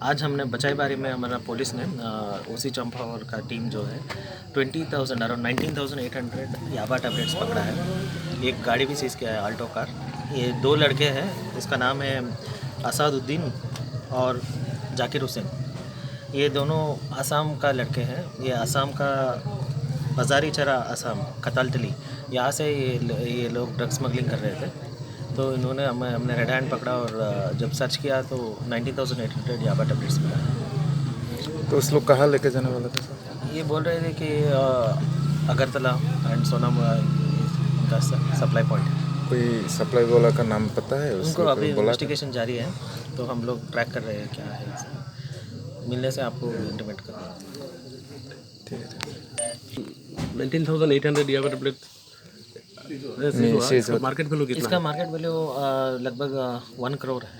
आज हमने बचाईबारी में हमारा पुलिस ने ओसी चंपावत का टीम जो है 20,000 अराउंड 19,800 याबा टैबलेट्स पकड़ा है। एक गाड़ी भी सीज़ किया है, आल्टो कार। ये 2 लड़के हैं, इसका नाम है असादुद्दीन और जाकिर हुसैन। ये दोनों आसाम का लड़के हैं। ये आसाम का बाजारी चरा आसाम कतालतली, यहाँ से ये लोग ड्रग स्मगलिंग कर रहे थे। तो इन्होंने हमने रेड हैंड पकड़ा और जब सर्च किया तो 19,800 याबा टैबलेट्स मिला। तो उस लोग कहाँ लेके जाने वाले थे सर? ये बोल रहे थे कि अगरतला एंड सोनामुड़ा इनका सप्लाई पॉइंट है। कोई सप्लाई वाला का नाम पता है? उनको अभी इन्वेस्टिगेशन जारी है, तो हम लोग ट्रैक कर रहे हैं क्या है। मिलने से आपको इंटीमेट कर रहे हैं। ठीक है। 19,800 याबा टैबलेट मार्केट वैल्यू कितना? इसका मार्केट वैल्यू लगभग 1 करोड़ है।